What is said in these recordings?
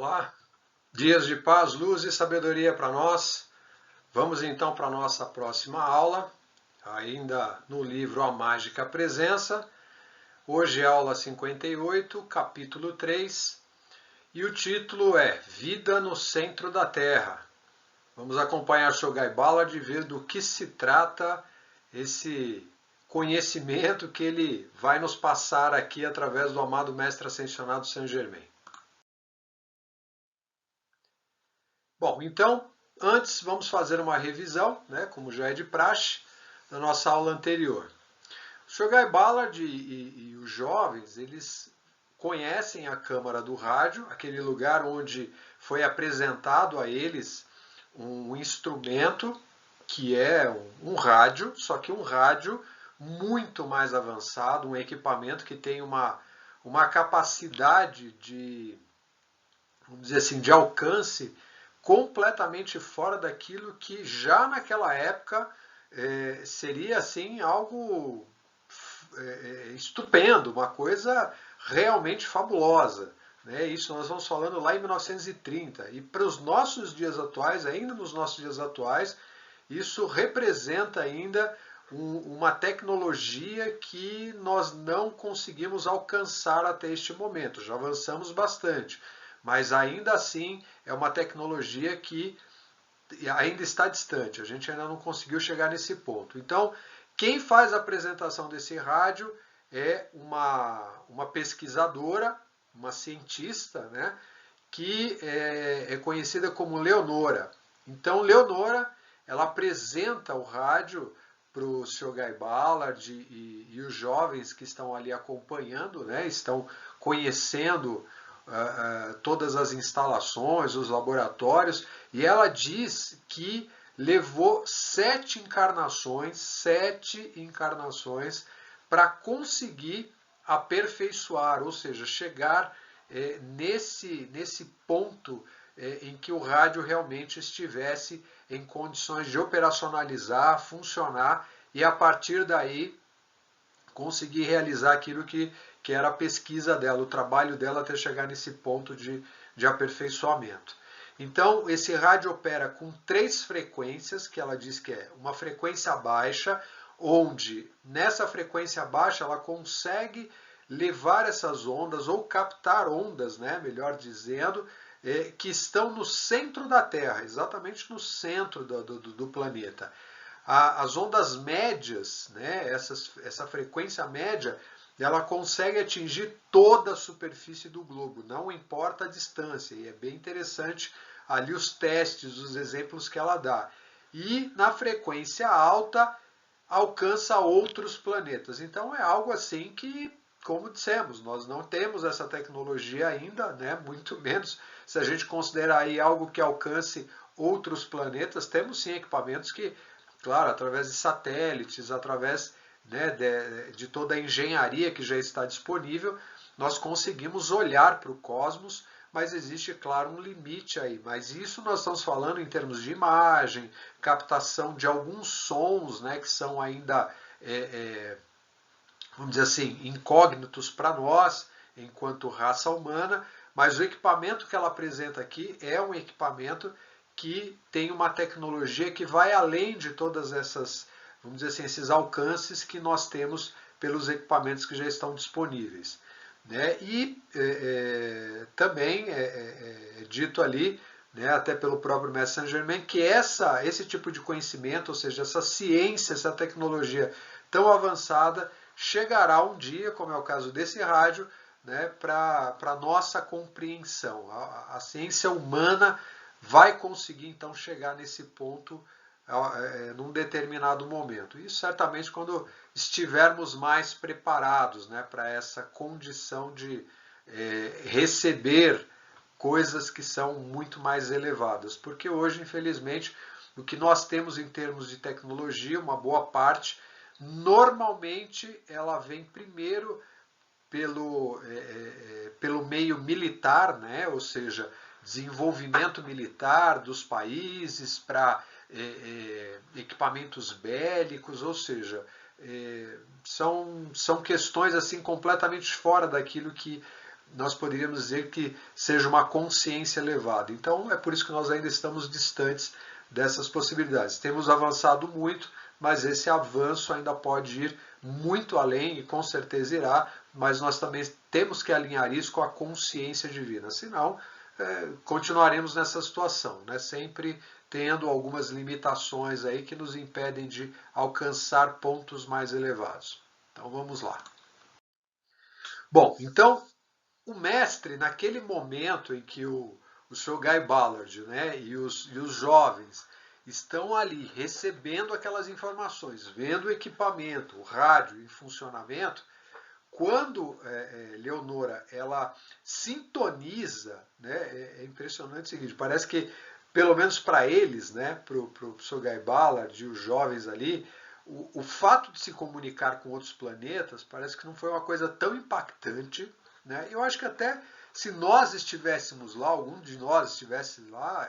Olá, dias de paz, luz e sabedoria para nós. Vamos então para a nossa próxima aula, ainda no livro A Mágica Presença. Hoje é aula 58, capítulo 3, e o título é Vida no Centro da Terra. Vamos acompanhar Shogai Ballard e ver do que se trata esse conhecimento que ele vai nos passar aqui através do amado Mestre Ascensionado Saint Germain. Bom, então, antes vamos fazer uma revisão, né, como já é de praxe, da nossa aula anterior. O Shogai Ballard e os jovens, eles conhecem a Câmara do Rádio, aquele lugar onde foi apresentado a eles um instrumento que é um rádio, só que um rádio muito mais avançado, um equipamento que tem uma capacidade de, vamos dizer assim, de alcance completamente fora daquilo que já naquela época seria assim algo estupendo, uma coisa realmente fabulosa. Né? Isso nós vamos falando lá em 1930. E para os nossos dias atuais, ainda nos nossos dias atuais, isso representa ainda uma tecnologia que nós não conseguimos alcançar até este momento. Já avançamos bastante, mas ainda assim é uma tecnologia que ainda está distante. A gente ainda não conseguiu chegar nesse ponto. Então, quem faz a apresentação desse rádio é uma pesquisadora, uma cientista, né, que é conhecida como Leonora. Então, Leonora, ela apresenta o rádio para o Shogai Ballard e os jovens que estão ali acompanhando, né, estão conhecendo todas as instalações, os laboratórios, e ela diz que levou 7 encarnações para conseguir aperfeiçoar, ou seja, chegar nesse ponto em que o rádio realmente estivesse em condições de operacionalizar, funcionar e a partir daí conseguir realizar aquilo que era a pesquisa dela, o trabalho dela até chegar nesse ponto de aperfeiçoamento. Então, esse rádio opera com 3 frequências, que ela diz que é uma frequência baixa, onde nessa frequência baixa ela consegue levar essas ondas, ou captar ondas, né, melhor dizendo, que estão no centro da Terra, exatamente no centro do planeta. As ondas médias, né, essa frequência média, ela consegue atingir toda a superfície do globo, não importa a distância, e é bem interessante ali os testes, os exemplos que ela dá. E na frequência alta alcança outros planetas. Então é algo assim que, como dissemos, nós não temos essa tecnologia ainda, né? Muito menos se a gente considerar aí algo que alcance outros planetas. Temos sim equipamentos que, claro, através de satélites, através, né, de toda a engenharia que já está disponível, nós conseguimos olhar para o cosmos, mas existe, claro, um limite aí. Mas isso nós estamos falando em termos de imagem, captação de alguns sons, né, que são ainda, vamos dizer assim, incógnitos para nós, enquanto raça humana, mas o equipamento que ela apresenta aqui é um equipamento que tem uma tecnologia que vai além de todas essas, vamos dizer assim, esses alcances que nós temos pelos equipamentos que já estão disponíveis. Né? E também é dito ali, né, até pelo próprio Mestre Saint Germain, que esse tipo de conhecimento, ou seja, essa ciência, essa tecnologia tão avançada, chegará um dia, como é o caso desse rádio, né, para a nossa compreensão. A ciência humana vai conseguir então chegar nesse ponto num determinado momento. Isso certamente quando estivermos mais preparados, né, para essa condição de receber coisas que são muito mais elevadas. Porque hoje, infelizmente, o que nós temos em termos de tecnologia, uma boa parte, normalmente ela vem primeiro pelo meio militar, né? Ou seja, desenvolvimento militar dos países para equipamentos bélicos, ou seja, são questões assim completamente fora daquilo que nós poderíamos dizer que seja uma consciência elevada. Então é por isso que nós ainda estamos distantes dessas possibilidades. Temos avançado muito, mas esse avanço ainda pode ir muito além, e com certeza irá, mas nós também temos que alinhar isso com a consciência divina, senão continuaremos nessa situação, né? Sempre tendo algumas limitações aí que nos impedem de alcançar pontos mais elevados. Então vamos lá. Bom, então o mestre, naquele momento em que o Sr. Guy Ballard, né, e os jovens estão ali recebendo aquelas informações, vendo o equipamento, o rádio em funcionamento, quando Leonora ela sintoniza, né, é impressionante o seguinte, parece que, pelo menos para eles, né, para o Sr. Guy Ballard e os jovens ali, o fato de se comunicar com outros planetas parece que não foi uma coisa tão impactante, né? Eu acho que até se nós estivéssemos lá, algum de nós estivesse lá,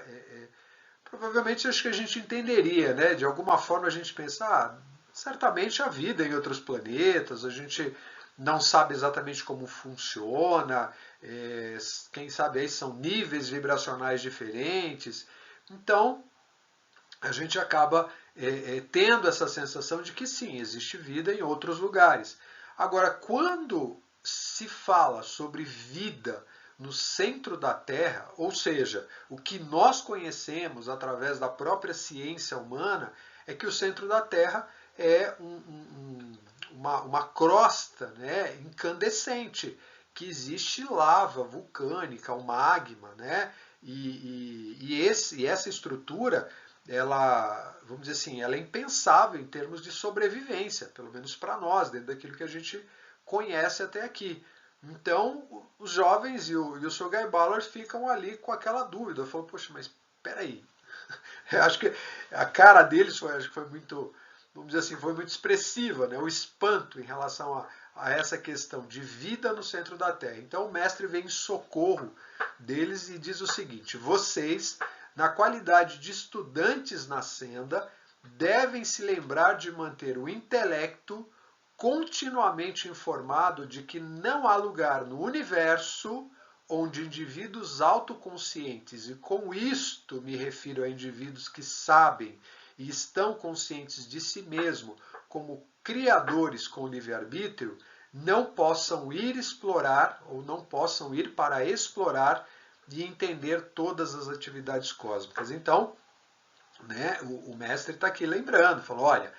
provavelmente acho que a gente entenderia, né? De alguma forma a gente pensa, certamente há vida em outros planetas, a gente não sabe exatamente como funciona, quem sabe aí são níveis vibracionais diferentes. Então, a gente acaba tendo essa sensação de que sim, existe vida em outros lugares. Agora, quando se fala sobre vida no centro da Terra, ou seja, o que nós conhecemos através da própria ciência humana, é que o centro da Terra é uma crosta, né, incandescente, que existe lava vulcânica, o magma, né, e essa estrutura, ela, vamos dizer assim, ela é impensável em termos de sobrevivência, pelo menos para nós, dentro daquilo que a gente conhece até aqui. Então, os jovens e o Sr. Guy Ballard ficam ali com aquela dúvida. Falam, poxa, mas peraí. Eu acho que a cara deles acho que foi muito, vamos dizer assim, foi muito expressiva, né? O espanto em relação a essa questão de vida no centro da Terra. Então, o mestre vem em socorro deles e diz o seguinte: vocês, na qualidade de estudantes na senda, devem se lembrar de manter o intelecto continuamente informado de que não há lugar no universo onde indivíduos autoconscientes, e com isto me refiro a indivíduos que sabem e estão conscientes de si mesmo como criadores com livre-arbítrio, não possam ir explorar ou não possam ir para explorar e entender todas as atividades cósmicas. Então, né, o mestre está aqui lembrando, falou, olha,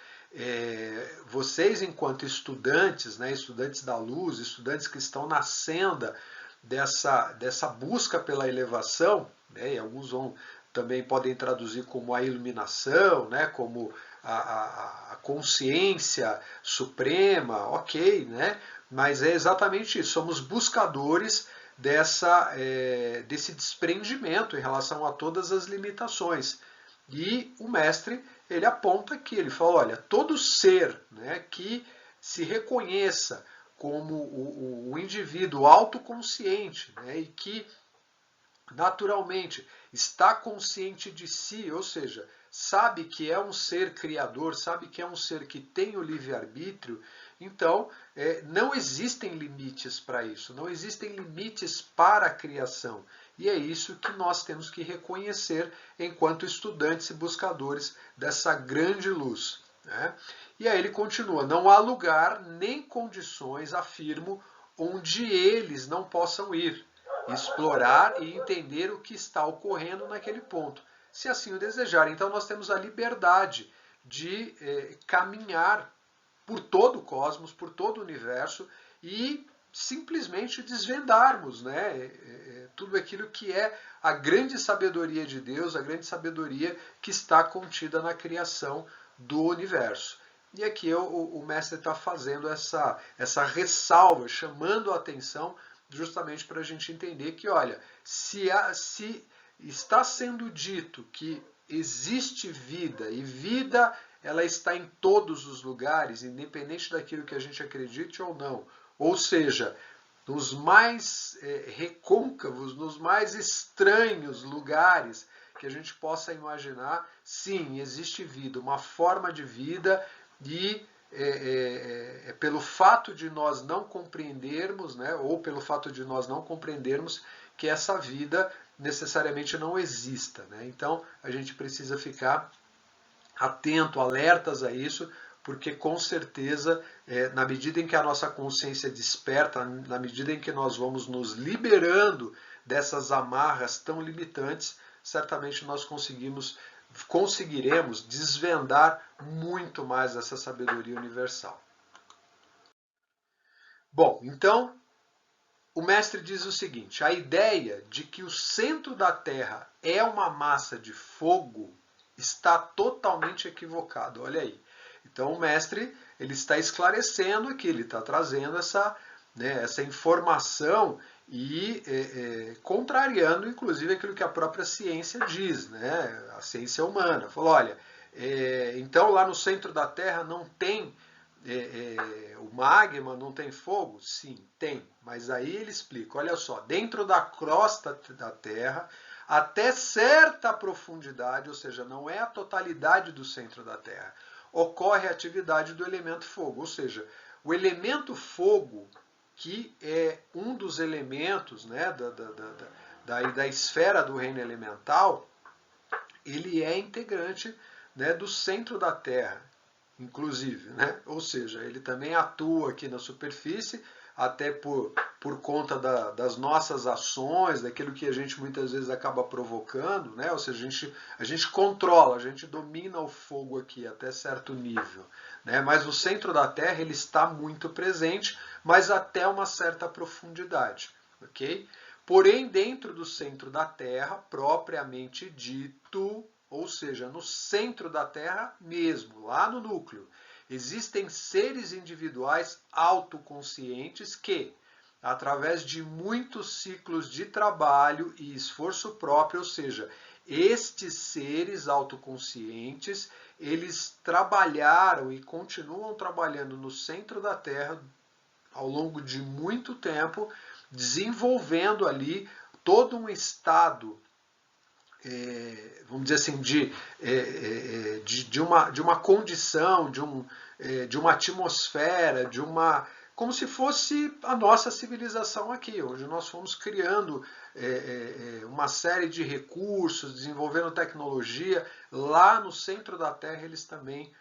vocês enquanto estudantes, né, estudantes da luz, estudantes que estão na senda dessa busca pela elevação, né, e alguns também podem traduzir como a iluminação, né, como a consciência suprema, ok, né, mas é exatamente isso, somos buscadores desse desprendimento em relação a todas as limitações. E o mestre, ele aponta aqui, ele fala, olha, todo ser, né, que se reconheça como o indivíduo autoconsciente, né, e que naturalmente está consciente de si, ou seja, sabe que é um ser criador, sabe que é um ser que tem o livre-arbítrio, então não existem limites para isso, não existem limites para a criação. E é isso que nós temos que reconhecer enquanto estudantes e buscadores dessa grande luz, né? E aí ele continua, não há lugar nem condições, afirmo, onde eles não possam ir, explorar e entender o que está ocorrendo naquele ponto, se assim o desejarem. Então nós temos a liberdade de caminhar por todo o cosmos, por todo o universo e simplesmente desvendarmos, né, tudo aquilo que é a grande sabedoria de Deus, a grande sabedoria que está contida na criação do universo. E aqui o mestre está fazendo essa ressalva, chamando a atenção justamente para a gente entender que, olha, se está sendo dito que existe vida, e vida ela está em todos os lugares, independente daquilo que a gente acredite ou não. Ou seja, nos mais recôncavos, nos mais estranhos lugares que a gente possa imaginar, sim, existe vida, uma forma de vida, e pelo fato de nós não compreendermos, né, ou pelo fato de nós não compreendermos que essa vida necessariamente não exista, né? Então a gente precisa ficar atento, alertas a isso, porque com certeza, na medida em que a nossa consciência desperta, na medida em que nós vamos nos liberando dessas amarras tão limitantes, certamente nós conseguiremos desvendar muito mais essa sabedoria universal. Bom, então, o mestre diz o seguinte: a ideia de que o centro da Terra é uma massa de fogo está totalmente equivocado. Olha aí. Então o mestre ele está esclarecendo aqui, ele está trazendo essa informação e contrariando, inclusive, aquilo que a própria ciência diz, né? A ciência humana. Falou, olha, então lá no centro da Terra não tem o magma, não tem fogo? Sim, tem. Mas aí ele explica, olha só, dentro da crosta da Terra, até certa profundidade, ou seja, não é a totalidade do centro da Terra, ocorre a atividade do elemento fogo. Ou seja, o elemento fogo, que é um dos elementos, né, da esfera do reino elemental, ele é integrante, né, do centro da Terra, inclusive, né? Ou seja, ele também atua aqui na superfície, até por conta das nossas ações, daquilo que a gente muitas vezes acaba provocando, né? Ou seja, a gente controla, a gente domina o fogo aqui até certo nível, né? Mas o centro da Terra ele está muito presente, mas até uma certa profundidade, ok? Porém, dentro do centro da Terra, propriamente dito, ou seja, no centro da Terra mesmo, lá no núcleo, existem seres individuais autoconscientes que, através de muitos ciclos de trabalho e esforço próprio, ou seja, estes seres autoconscientes, eles trabalharam e continuam trabalhando no centro da Terra ao longo de muito tempo, desenvolvendo ali todo um estado, vamos dizer assim, de uma condição, de uma atmosfera, como se fosse a nossa civilização aqui, onde nós fomos criando uma série de recursos, desenvolvendo tecnologia. Lá no centro da Terra eles também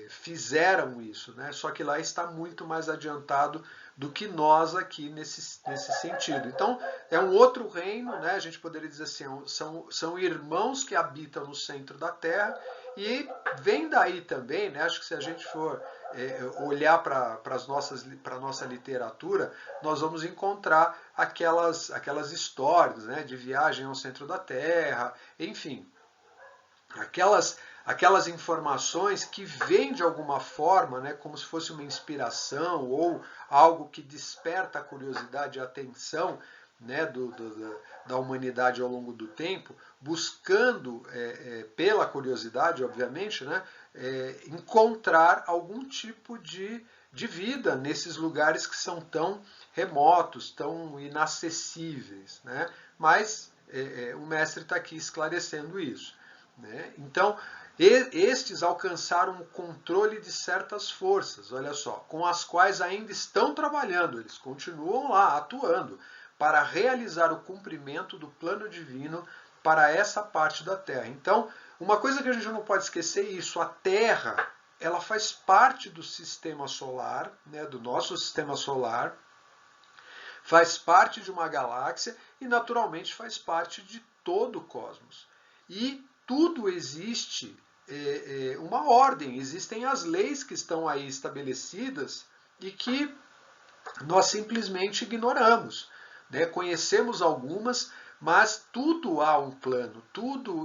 fizeram isso, né? Só que lá está muito mais adiantado do que nós aqui nesse sentido. Então, é um outro reino, né? A gente poderia dizer assim, são irmãos que habitam no centro da Terra, e vem daí também, né? Acho que se a gente for olhar para a nossa literatura, nós vamos encontrar aquelas histórias, né? De viagem ao centro da Terra, enfim, aquelas informações que vêm de alguma forma, né, como se fosse uma inspiração ou algo que desperta a curiosidade e a atenção, né, da humanidade ao longo do tempo, buscando, pela curiosidade, obviamente, né, encontrar algum tipo de vida nesses lugares que são tão remotos, tão inacessíveis, né? Mas o mestre está aqui esclarecendo isso, né? Então, estes alcançaram o controle de certas forças, olha só, com as quais ainda estão trabalhando, eles continuam lá atuando para realizar o cumprimento do plano divino para essa parte da Terra. Então, uma coisa que a gente não pode esquecer é isso: a Terra, ela faz parte do sistema solar, né, do nosso sistema solar, faz parte de uma galáxia e naturalmente faz parte de todo o cosmos. E tudo existe uma ordem, existem as leis que estão aí estabelecidas e que nós simplesmente ignoramos, né? Conhecemos algumas, mas tudo há um plano,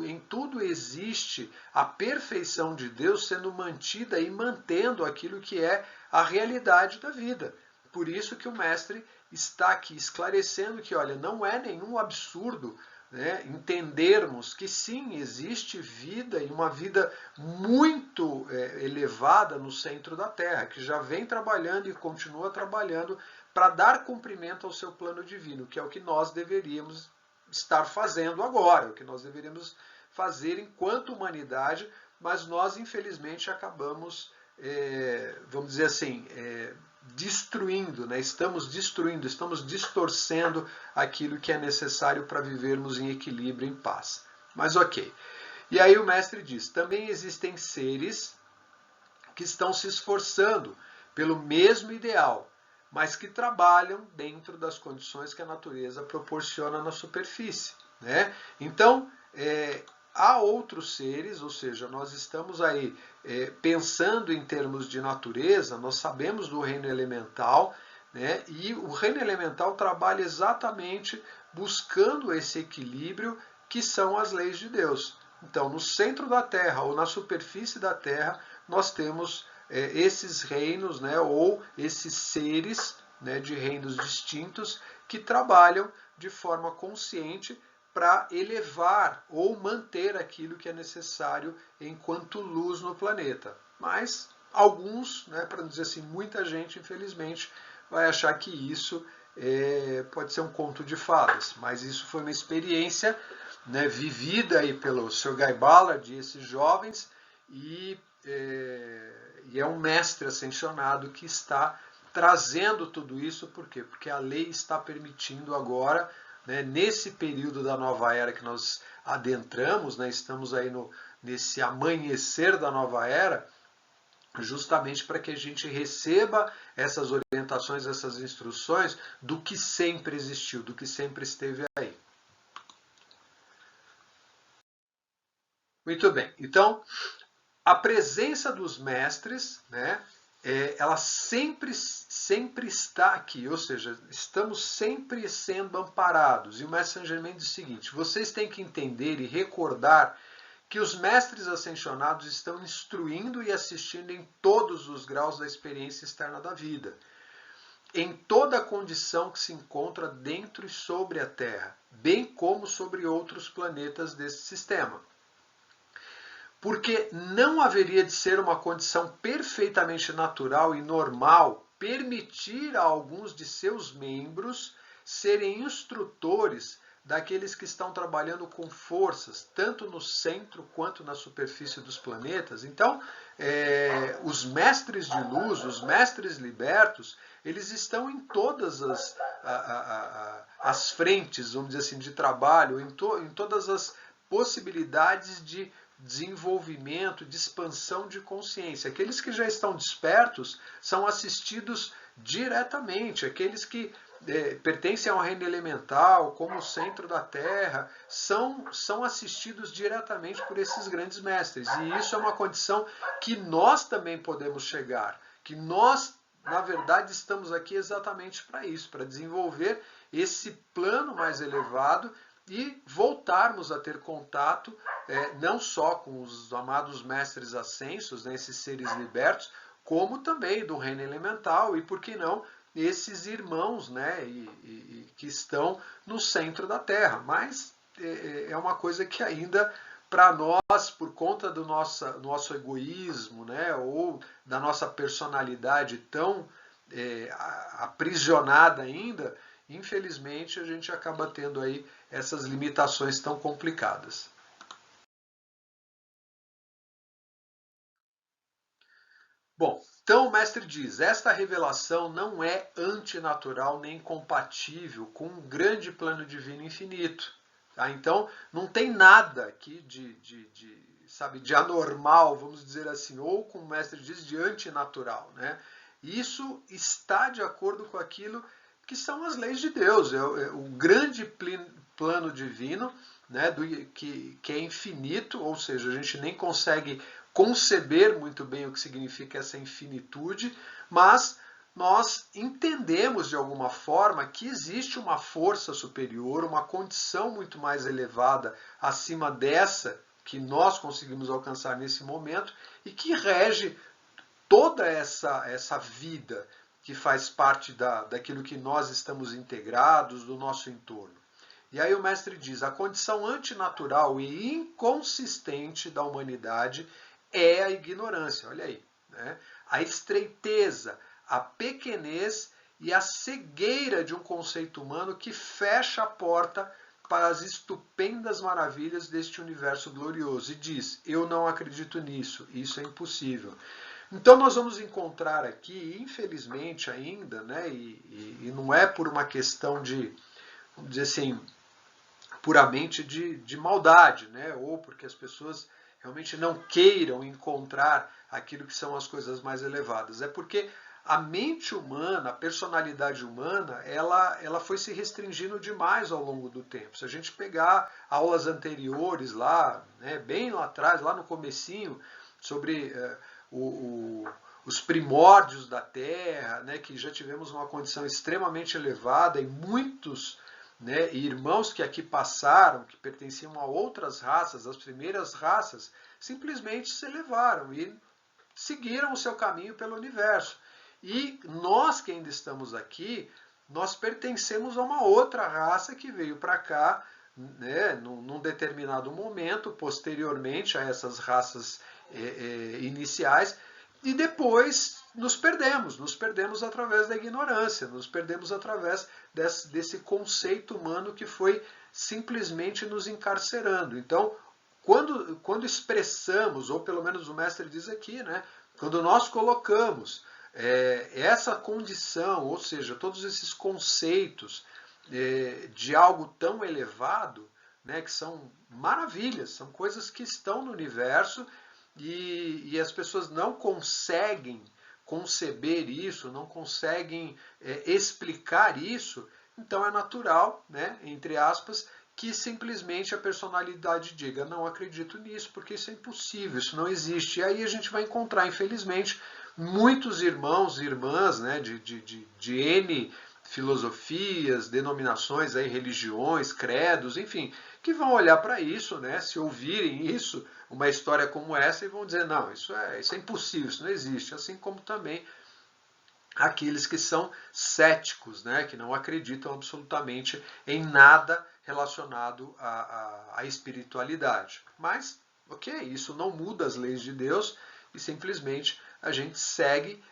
em tudo existe a perfeição de Deus sendo mantida e mantendo aquilo que é a realidade da vida. Por isso que o mestre está aqui esclarecendo que, olha, não é nenhum absurdo, né, entendermos que sim, existe vida, e uma vida muito elevada no centro da Terra, que já vem trabalhando e continua trabalhando para dar cumprimento ao seu plano divino, que é o que nós deveríamos estar fazendo agora, o que nós deveríamos fazer enquanto humanidade, mas nós infelizmente acabamos vamos dizer assim, destruindo, né? Estamos destruindo, estamos distorcendo aquilo que é necessário para vivermos em equilíbrio, em paz. Mas ok. E aí o mestre diz, também existem seres que estão se esforçando pelo mesmo ideal, mas que trabalham dentro das condições que a natureza proporciona na superfície, né? Então, há outros seres, ou seja, nós estamos aí pensando em termos de natureza, nós sabemos do reino elemental, né? E o reino elemental trabalha exatamente buscando esse equilíbrio que são as leis de Deus. Então, no centro da Terra ou na superfície da Terra, nós temos esses reinos, né, ou esses seres, né, de reinos distintos que trabalham de forma consciente para elevar ou manter aquilo que é necessário enquanto luz no planeta. Mas alguns, né, para não dizer assim, muita gente, infelizmente, vai achar que isso pode ser um conto de fadas. Mas isso foi uma experiência, né, vivida aí pelo Sr. Guy Ballard e esses jovens, e é um mestre ascensionado que está trazendo tudo isso. Por quê? Porque a lei está permitindo agora, né, nesse período da nova era que nós adentramos, né, estamos aí nesse amanhecer da nova era, justamente para que a gente receba essas orientações, essas instruções do que sempre existiu, do que sempre esteve aí. Muito bem, então a presença dos mestres, né, ela sempre está aqui, ou seja, estamos sempre sendo amparados. E o mestre Saint Germain diz o seguinte: vocês têm que entender e recordar que os mestres ascensionados estão instruindo e assistindo em todos os graus da experiência externa da vida, em toda a condição que se encontra dentro e sobre a Terra, bem como sobre outros planetas desse sistema. Porque não haveria de ser uma condição perfeitamente natural e normal permitir a alguns de seus membros serem instrutores daqueles que estão trabalhando com forças, tanto no centro quanto na superfície dos planetas. Então, os mestres de luz, os mestres libertos, eles estão em todas as frentes, vamos dizer assim, de trabalho, em todas as possibilidades de desenvolvimento, de expansão de consciência. Aqueles que já estão despertos são assistidos diretamente. Aqueles que pertencem ao reino elemental, como o centro da Terra, são assistidos diretamente por esses grandes mestres. E isso é uma condição que nós também podemos chegar, que nós, na verdade, estamos aqui exatamente para isso, para desenvolver esse plano mais elevado e voltarmos a ter contato não só com os amados mestres ascensos, né, esses seres libertos, como também do reino elemental e, por que não, esses irmãos, né, que estão no centro da Terra. Mas é uma coisa que ainda, para nós, por conta do nosso egoísmo, né, ou da nossa personalidade tão aprisionada ainda, infelizmente a gente acaba tendo aí essas limitações tão complicadas. Bom, então o mestre diz, esta revelação não é antinatural nem incompatível com um grande plano divino infinito. Tá? Então, não tem nada aqui de anormal, vamos dizer assim, ou como o mestre diz, de antinatural. Né? Isso está de acordo com aquilo que são as leis de Deus, o grande plano divino, né, que é infinito, ou seja, a gente nem consegue conceber muito bem o que significa essa infinitude, mas nós entendemos de alguma forma que existe uma força superior, uma condição muito mais elevada acima dessa que nós conseguimos alcançar nesse momento e que rege toda essa vida que faz parte daquilo que nós estamos integrados, do nosso entorno. E aí o mestre diz, a condição antinatural e inconsistente da humanidade é a ignorância, olha aí, né? A estreiteza, a pequenez e a cegueira de um conceito humano que fecha a porta para as estupendas maravilhas deste universo glorioso e diz, eu não acredito nisso, isso é impossível. Então nós vamos encontrar aqui, infelizmente ainda, né, e não é por uma questão de, vamos dizer assim, puramente de maldade, né, ou porque as pessoas realmente não queiram encontrar aquilo que são as coisas mais elevadas. É porque a mente humana, a personalidade humana, ela foi se restringindo demais ao longo do tempo. Se a gente pegar aulas anteriores lá, né, bem lá atrás, lá no comecinho, sobre os primórdios da Terra, né, que já tivemos uma condição extremamente elevada e muitos, né, irmãos que aqui passaram, que pertenciam a outras raças, as primeiras raças, simplesmente se elevaram e seguiram o seu caminho pelo universo. E nós que ainda estamos aqui, nós pertencemos a uma outra raça que veio para cá, né, num determinado momento, posteriormente a essas raças iniciais, e depois nos perdemos através da ignorância, nos perdemos através desse conceito humano que foi simplesmente nos encarcerando. Então, quando expressamos, ou pelo menos o mestre diz aqui, né, quando nós colocamos essa condição, ou seja, todos esses conceitos de algo tão elevado, né, que são maravilhas, são coisas que estão no universo e as pessoas não conseguem conceber isso, não conseguem explicar isso, então é natural, né, entre aspas, que simplesmente a personalidade diga, não acredito nisso, porque isso é impossível, isso não existe. E aí a gente vai encontrar, infelizmente, muitos irmãos e irmãs, né, de N filosofias, denominações, aí, religiões, credos, enfim, que vão olhar para isso, né, se ouvirem isso, uma história como essa, e vão dizer, não, isso é impossível, isso não existe. Assim como também aqueles que são céticos, né, que não acreditam absolutamente em nada relacionado à espiritualidade. Mas, ok, isso não muda as leis de Deus e simplesmente a gente segue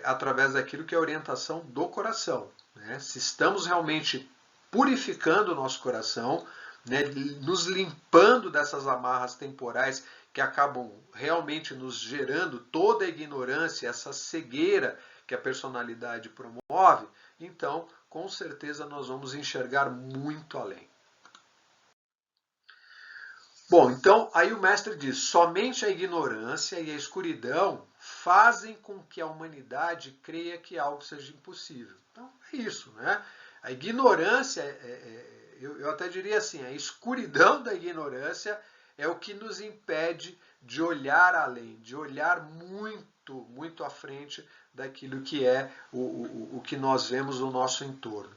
através daquilo que é a orientação do coração. Né? Se estamos realmente purificando o nosso coração, né, nos limpando dessas amarras temporais que acabam realmente nos gerando toda a ignorância, essa cegueira que a personalidade promove, então, com certeza, nós vamos enxergar muito além. Bom, então, aí o mestre diz, somente a ignorância e a escuridão fazem com que a humanidade creia que algo seja impossível. Então, é isso, né? A ignorância, eu até diria assim, a escuridão da ignorância é o que nos impede de olhar além, de olhar muito, muito à frente daquilo que é o que nós vemos no nosso entorno.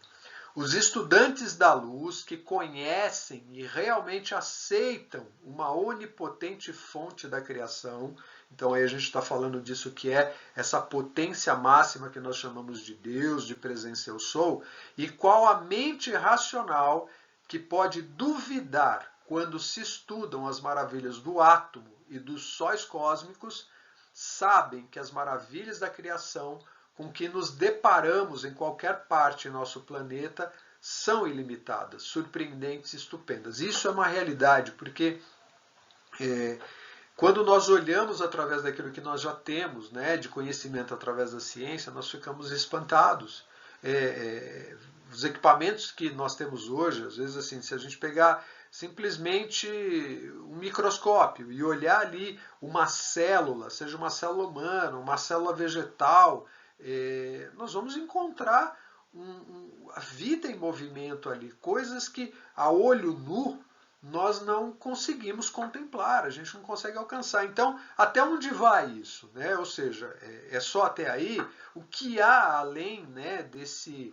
Os estudantes da luz que conhecem e realmente aceitam uma onipotente fonte da criação, então aí a gente está falando disso que é essa potência máxima que nós chamamos de Deus, de presença eu sou, e qual a mente racional que pode duvidar quando se estudam as maravilhas do átomo e dos sóis cósmicos, sabem que as maravilhas da criação com que nos deparamos em qualquer parte do nosso planeta são ilimitadas, surpreendentes e estupendas. Isso é uma realidade, porque quando nós olhamos através daquilo que nós já temos, né, de conhecimento através da ciência, nós ficamos espantados. Os equipamentos que nós temos hoje, às vezes assim, se a gente pegar simplesmente um microscópio e olhar ali uma célula, seja uma célula humana, uma célula vegetal, nós vamos encontrar a vida em movimento ali, coisas que a olho nu nós não conseguimos contemplar, a gente não consegue alcançar. Então, até onde vai isso? Né? Ou seja, é só até aí? O que há além, né, desse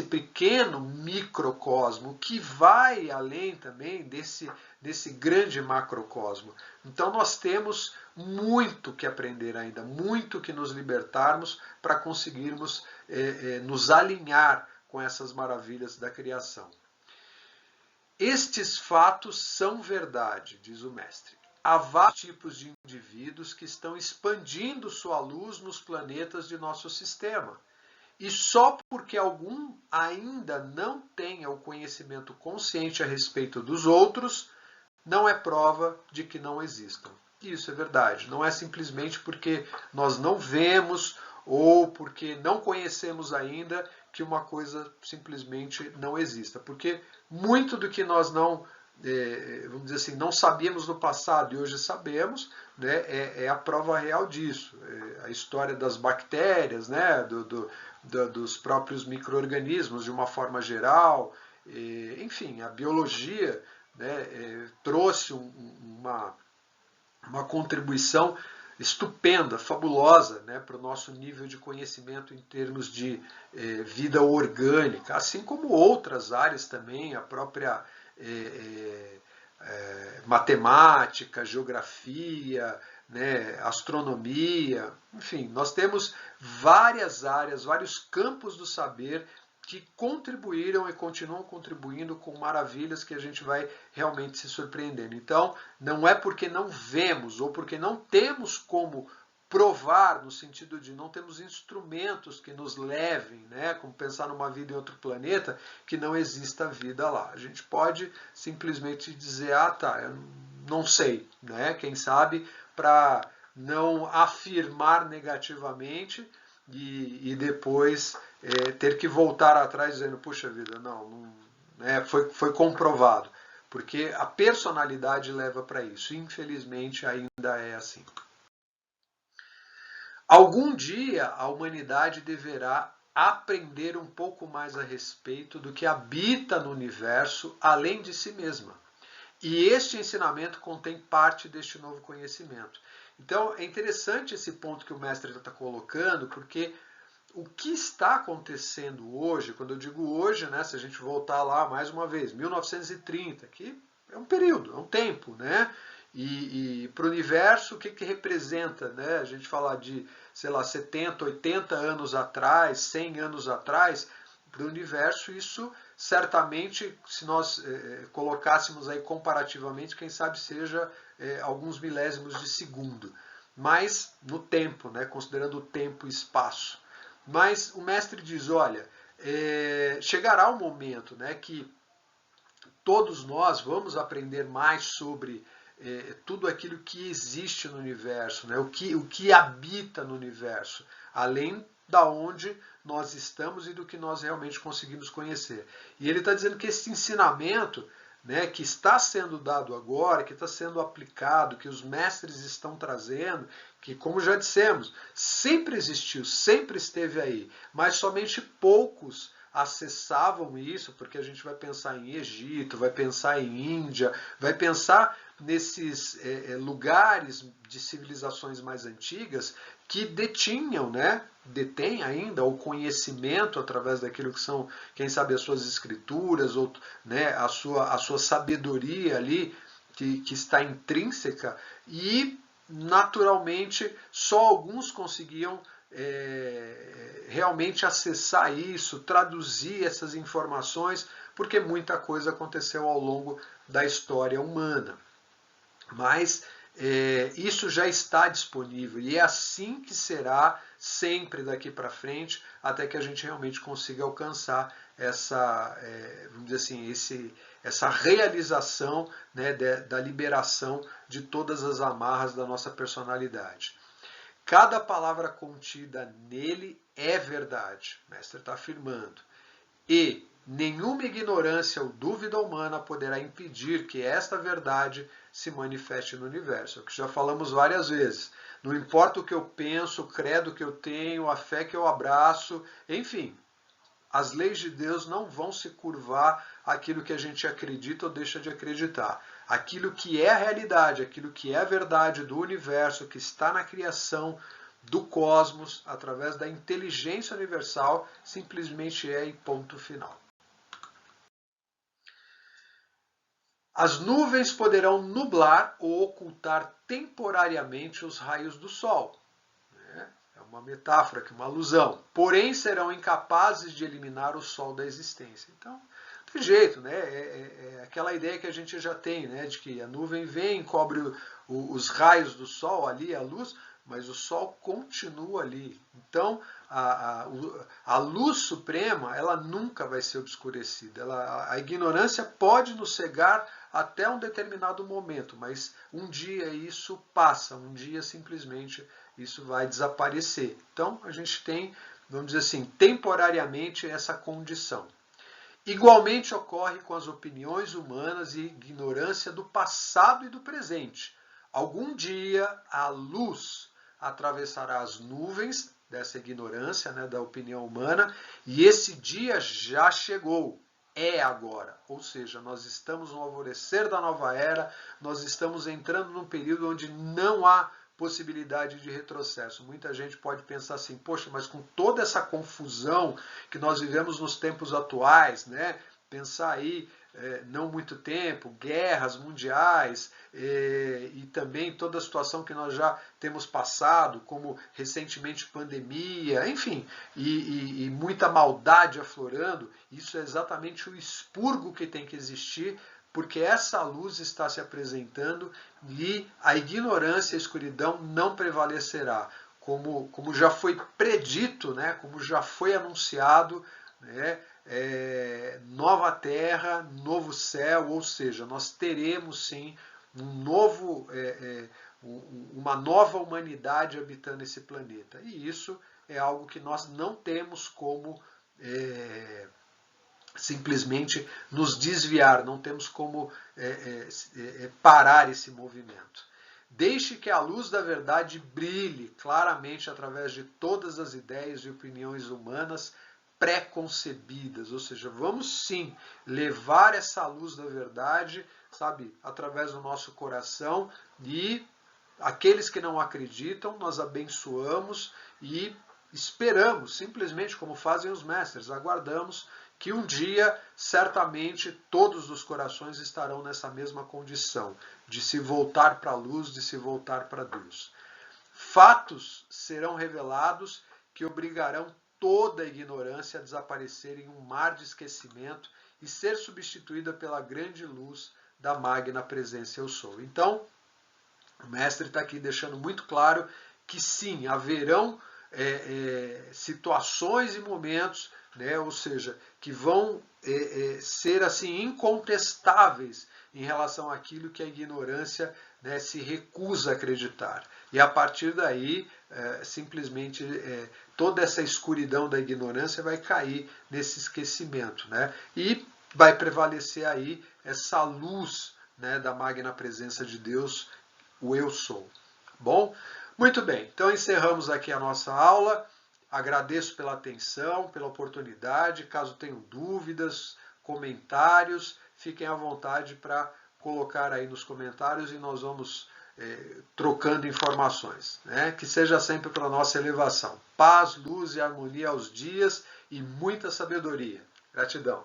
pequeno microcosmo, que vai além também desse grande macrocosmo? Então nós temos muito que aprender ainda, muito que nos libertarmos para conseguirmos nos alinhar com essas maravilhas da criação. Estes fatos são verdade, diz o mestre. Há vários tipos de indivíduos que estão expandindo sua luz nos planetas de nosso sistema. E só porque algum ainda não tenha o conhecimento consciente a respeito dos outros, não é prova de que não existam. que isso é verdade. Não é simplesmente porque nós não vemos ou porque não conhecemos ainda que uma coisa simplesmente não exista. Porque muito do que nós não, vamos dizer assim, não sabíamos no passado e hoje sabemos, né, é a prova real disso. A história das bactérias, né, dos próprios micro-organismos de uma forma geral, enfim, a biologia, né, trouxe uma contribuição estupenda, fabulosa, né, para o nosso nível de conhecimento em termos de vida orgânica, assim como outras áreas também, a própria matemática, geografia, né, astronomia, enfim, nós temos várias áreas, vários campos do saber que contribuíram e continuam contribuindo com maravilhas que a gente vai realmente se surpreendendo. Então, não é porque não vemos ou porque não temos como provar, no sentido de não temos instrumentos que nos levem, né, como pensar numa vida em outro planeta, que não exista vida lá. A gente pode simplesmente dizer, ah, tá, eu não sei, né, quem sabe, para não afirmar negativamente e depois ter que voltar atrás dizendo, puxa vida, não né, foi comprovado. Porque a personalidade leva para isso. Infelizmente ainda é assim. Algum dia a humanidade deverá aprender um pouco mais a respeito do que habita no universo além de si mesma. E este ensinamento contém parte deste novo conhecimento. Então é interessante esse ponto que o mestre está colocando, porque o que está acontecendo hoje, quando eu digo hoje, né, se a gente voltar lá mais uma vez, 1930, que é um período, é um tempo, né? E para o universo, o que representa, né? A gente falar de, sei lá, 70, 80 anos atrás, 100 anos atrás, para o universo isso certamente, se nós colocássemos aí comparativamente, quem sabe seja alguns milésimos de segundo. Mas no tempo, né? Considerando o tempo e espaço. Mas o mestre diz, olha, chegará um momento, né, que todos nós vamos aprender mais sobre tudo aquilo que existe no universo, né, o que habita no universo, além da onde nós estamos e do que nós realmente conseguimos conhecer. E ele está dizendo que esse ensinamento, né, que está sendo dado agora, que está sendo aplicado, que os mestres estão trazendo, que, como já dissemos, sempre existiu, sempre esteve aí, mas somente poucos acessavam isso, porque a gente vai pensar em Egito, vai pensar em Índia, vai pensar nesses lugares de civilizações mais antigas que detinham, né, detêm ainda o conhecimento através daquilo que são, quem sabe, as suas escrituras, ou né, a sua sabedoria ali, que está intrínseca, e naturalmente só alguns conseguiam realmente acessar isso, traduzir essas informações, porque muita coisa aconteceu ao longo da história humana. Mas isso já está disponível e é assim que será sempre daqui para frente, até que a gente realmente consiga alcançar essa, vamos dizer assim, essa realização, né, da liberação de todas as amarras da nossa personalidade. Cada palavra contida nele é verdade, o mestre está afirmando. E nenhuma ignorância ou dúvida humana poderá impedir que esta verdade se manifeste no universo. É o que já falamos várias vezes. Não importa o que eu penso, o credo que eu tenho, a fé que eu abraço, enfim, as leis de Deus não vão se curvar àquilo que a gente acredita ou deixa de acreditar. Aquilo que é a realidade, aquilo que é a verdade do universo, que está na criação do cosmos, através da inteligência universal, simplesmente é e ponto final. As nuvens poderão nublar ou ocultar temporariamente os raios do sol. É uma metáfora, uma alusão. Porém, serão incapazes de eliminar o sol da existência. Então, de jeito, né? É aquela ideia que a gente já tem, né? De que a nuvem vem, cobre os raios do sol ali, a luz, mas o Sol continua ali. Então, a luz suprema, ela nunca vai ser obscurecida. A ignorância pode nos cegar até um determinado momento, mas um dia isso passa, um dia simplesmente isso vai desaparecer. Então, a gente tem, vamos dizer assim, temporariamente essa condição. Igualmente ocorre com as opiniões humanas e ignorância do passado e do presente. Algum dia a luz atravessará as nuvens dessa ignorância, né, da opinião humana, e esse dia já chegou, é agora. Ou seja, nós estamos no alvorecer da nova era, nós estamos entrando num período onde não há possibilidade de retrocesso. Muita gente pode pensar assim, poxa, mas com toda essa confusão que nós vivemos nos tempos atuais, né? Pensar aí, não muito tempo, guerras mundiais e também toda a situação que nós já temos passado, como recentemente pandemia, enfim, e muita maldade aflorando, isso é exatamente o expurgo que tem que existir, porque essa luz está se apresentando e a ignorância e a escuridão não prevalecerá. Como já foi predito, né, como já foi anunciado, né, nova terra, novo céu, ou seja, nós teremos sim uma nova humanidade habitando esse planeta. E isso é algo que nós não temos como simplesmente nos desviar, não temos como parar esse movimento. Deixe que a luz da verdade brilhe claramente através de todas as ideias e opiniões humanas pré-concebidas, ou seja, vamos sim levar essa luz da verdade, sabe, através do nosso coração, e aqueles que não acreditam, nós abençoamos e esperamos, simplesmente como fazem os mestres, aguardamos que um dia, certamente, todos os corações estarão nessa mesma condição, de se voltar para a luz, de se voltar para Deus. Fatos serão revelados que obrigarão toda a ignorância a desaparecer em um mar de esquecimento e ser substituída pela grande luz da magna presença Eu Sou. Então, o mestre está aqui deixando muito claro que sim, haverão situações e momentos, né, ou seja, que vão ser assim incontestáveis em relação àquilo que a ignorância, né, se recusa a acreditar. E a partir daí, simplesmente toda essa escuridão da ignorância vai cair nesse esquecimento, né? E vai prevalecer aí essa luz, né, da magna presença de Deus, o Eu Sou. Bom? Muito bem, então encerramos aqui a nossa aula. Agradeço pela atenção, pela oportunidade. Caso tenham dúvidas, comentários, fiquem à vontade para colocar aí nos comentários e nós vamos trocando informações, né? Que seja sempre para a nossa elevação. Paz, luz e harmonia aos dias e muita sabedoria. Gratidão.